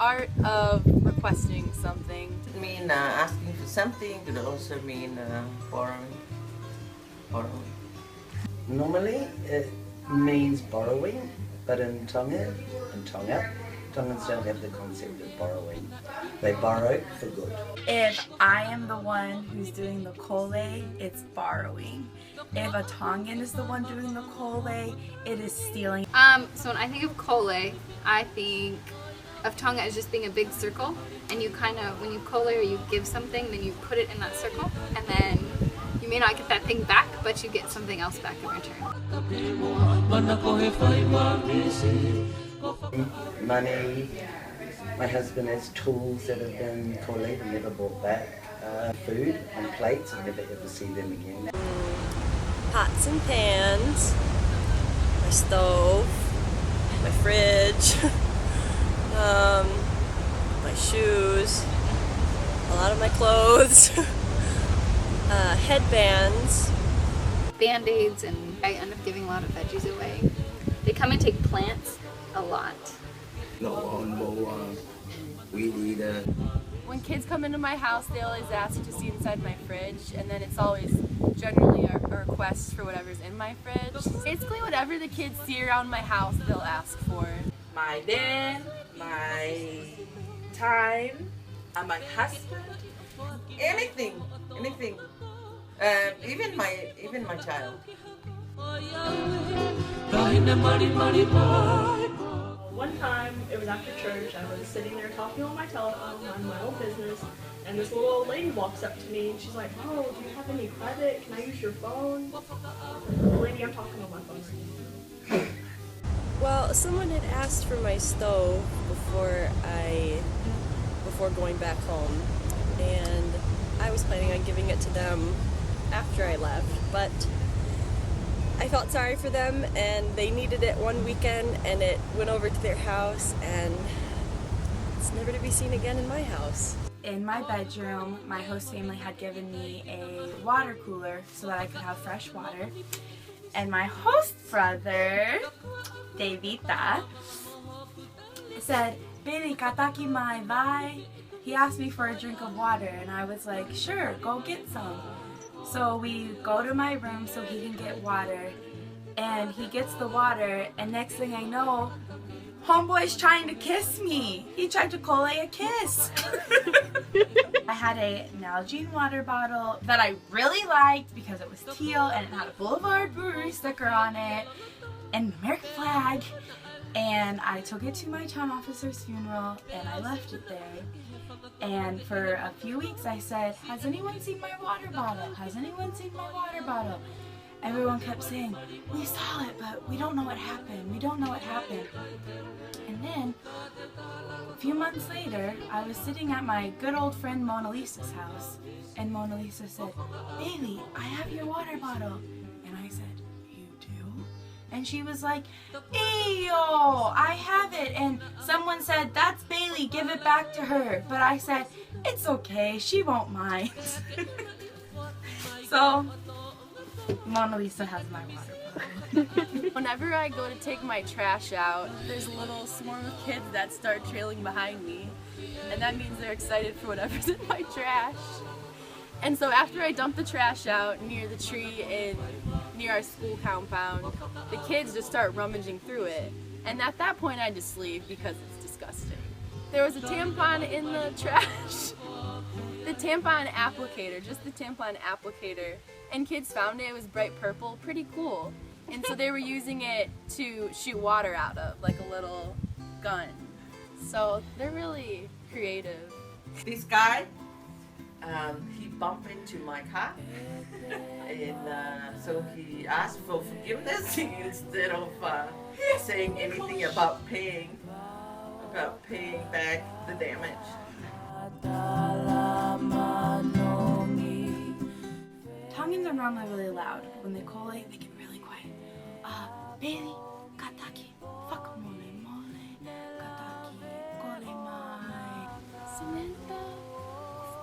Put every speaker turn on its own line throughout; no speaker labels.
art of requesting something.
I mean, asking for something could also mean borrowing.
Normally, it means borrowing, but in Tonga, Tongans don't have the concept of borrowing. They borrow for good.
If I am the one who's doing the Kole, it's borrowing. If a Tongan is the one doing the Kole, it is stealing.
So when I think of Kole, I think of Tonga as just being a big circle, and you kind of, when you Kole or you give something, then you put it in that circle, and then you may not get that thing back, but you get something else back in return.
Money. My husband has tools that have been collated and never brought back. Food on plates, I'll never ever see them again.
Pots and pans, my stove, my fridge, my shoes, a lot of my clothes, headbands.
Band-aids, and I end up giving a lot of veggies away. They come and take plants a lot.
Weed eater.
When kids come into my house, they always ask to see inside my fridge, and then it's always generally a request for whatever's in my fridge. Basically, whatever the kids see around my house, they'll ask for.
My dad, my time, my husband,
Anything. Even my child.
One time, it was after church, I was sitting there talking on my telephone, minding my own business, and this little old lady walks up to me and she's like, "Oh, do you have any credit? Can I use your phone?" Lady, I'm talking on my phone.
Well, someone had asked for my stove before going back home, and I was planning on giving it to them after I left, but I felt sorry for them, and they needed it one weekend, and it went over to their house, and it's never to be seen again in my house.
In my bedroom, my host family had given me a water cooler so that I could have fresh water. And my host brother, Davita, said, "Bailey, kataki mai vai." He asked me for a drink of water, and I was like, "Sure, go get some." So we go to my room so he can get water, and he gets the water, and next thing I know, homeboy's trying to kiss me. He tried to Kole a kiss. I had a Nalgene water bottle that I really liked because it was teal and it had a Boulevard Brewery sticker on it and an American flag. And I took it to my town officer's funeral and I left it there. And for a few weeks I said, "Has anyone seen my water bottle? Has anyone seen my water bottle?" Everyone kept saying, "We saw it, but we don't know what happened. We don't know what happened." And then, a few months later, I was sitting at my good old friend Mona Lisa's house, and Mona Lisa said, "Bailey, I have your water bottle." And I said, "You do?" And she was like, "Eyo, I have it." And someone said, "That's Bailey, give it back to her." But I said, "It's okay, she won't mind." So, Mona Lisa has my water bottle.
Whenever I go to take my trash out, there's a little swarm of kids that start trailing behind me, and that means they're excited for whatever's in my trash. And so after I dump the trash out near the tree near our school compound, the kids just start rummaging through it. And at that point I just leave because it's disgusting. There was a tampon in the trash. The tampon applicator, just the tampon applicator. And kids found it, it was bright purple, pretty cool. And so they were using it to shoot water out of, like a little gun. So they're really creative.
This guy, he bumped into my car, and so he asked for forgiveness instead of saying anything about paying back the damage.
Tongans are normally really loud, but when they Kole, they get really quiet. Bailey, kataki, whakamole mole, kataki, Kole mai.
Samantha,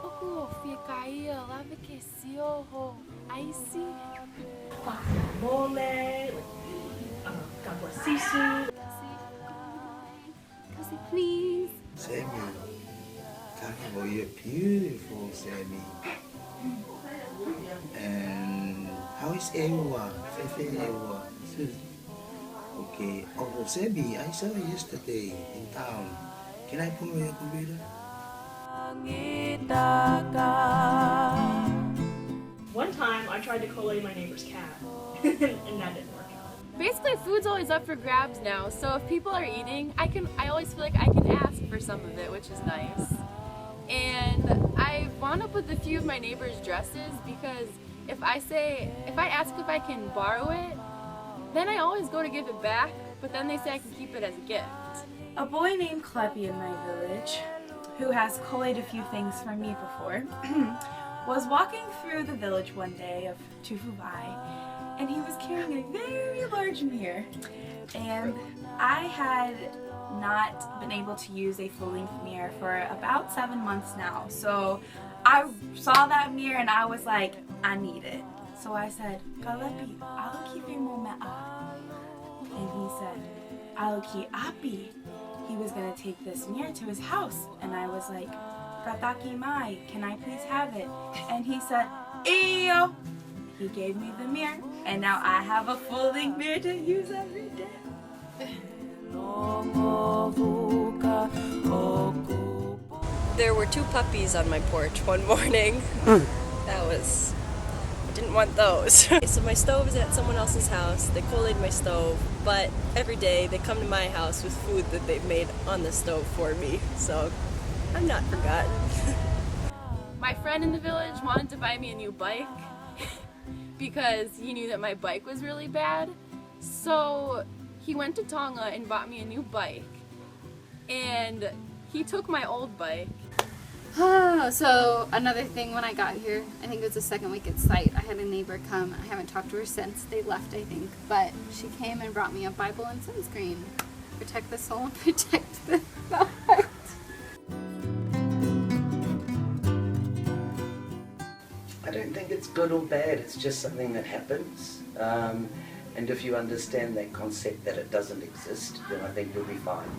oku fikai lava que sio ho icy.
Guacamole, God bless Sisu.
Kasi please.
Sammy, talking about you're beautiful, Sammy. And how is Ewa? Fefe Ewa. Okay. Oh, Sammy, I saw you yesterday in town. Can I borrow your computer?
One time I tried to collate my neighbor's cat, and that didn't work out.
Basically, food's always up for grabs now, so if people are eating, I always feel like I can ask for some of it, which is nice. And I wound up with a few of my neighbors' dresses because if I ask if I can borrow it, then I always go to give it back, but then they say I can keep it as a gift.
A boy named Kleppy in my village, who has collated a few things for me before, was walking through the village one day of Tufuvai, and he was carrying a very large mirror. And I had not been able to use a full-length mirror for about 7 months now. So I saw that mirror and I was like, I need it. So I said, Kalepi, aluki mo ma'a. And he said, aluki api. He was gonna take this mirror to his house. And I was like, Kataki mai, can I please have it? And he said, Iyo. He gave me the mirror, and now I have a full-length mirror to use every day.
There were 2 puppies on my porch one morning. I didn't want those. So my stove is at someone else's house. They collated my stove, but every day they come to my house with food that they've made on the stove for me. So I'm not forgotten.
My friend in the village wanted to buy me a new bike because he knew that my bike was really bad. So he went to Tonga and bought me a new bike. And he took my old bike.
So another thing when I got here, I think it was the second week at site, I had a neighbor come. I haven't talked to her since. They left, I think. But she came and brought me a Bible and sunscreen. Protect the soul and protect the heart.
I don't think it's good or bad, it's just something that happens. And if you understand that concept that it doesn't exist, then I think you'll be fine.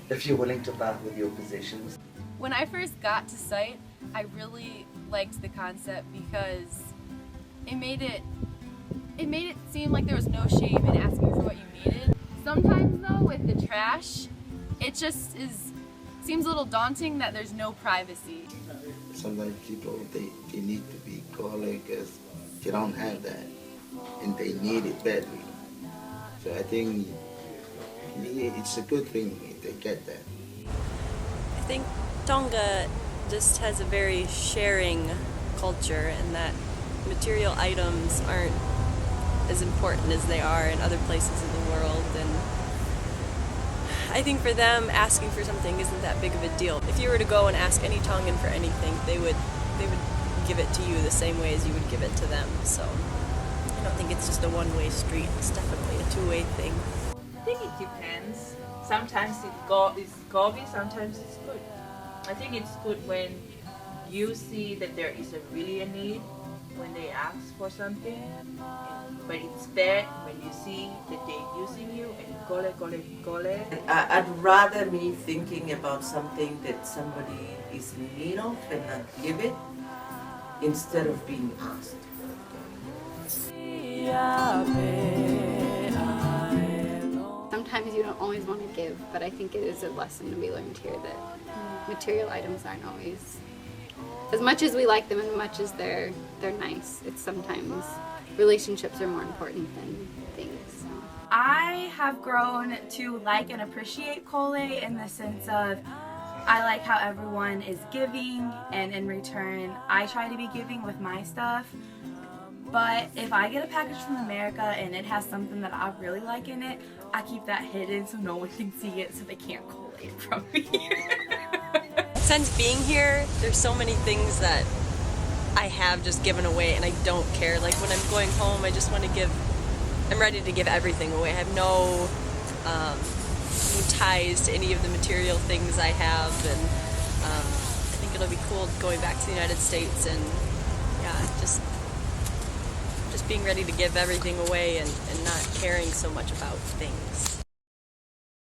If you're willing to part with your possessions.
When I first got to site, I really liked the concept because it made it seem like there was no shame in asking for what you needed. Sometimes though, with the trash, it just seems a little daunting that there's no privacy.
Sometimes people, they need to be called because they don't have that and they need it badly. So I think it's a good thing if they get that.
I think Tonga just has a very sharing culture, and that material items aren't as important as they are in other places in the world. And I think for them, asking for something isn't that big of a deal. If you were to go and ask any Tongan for anything, they would give it to you the same way as you would give it to them. So I don't think it's just a one-way street. It's definitely a two-way thing.
I think it depends. Sometimes it's garbage, sometimes it's good. I think it's good when you see that there is really a need when they ask for something, but it's bad when you see that they're using you and Kole.
I'd rather me thinking about something that somebody is in need of and not give it instead of being asked.
Sometimes you don't always want to give, but I think it is a lesson to be learned here that material items aren't always, as much as we like them and as much as they're nice, it's sometimes relationships are more important than things. So.
I have grown to like and appreciate Kole in the sense of I like how everyone is giving, and in return I try to be giving with my stuff. But if I get a package from America and it has something that I really like in it, I keep that hidden so no one can see it, so they can't collate it from me.
Since being here, there's so many things that I have just given away and I don't care. Like when I'm going home, I just want to I'm ready to give everything away. I have no ties to any of the material things I have, and I think it'll be cool going back to the United States and just being ready to give everything away and not caring so much about things.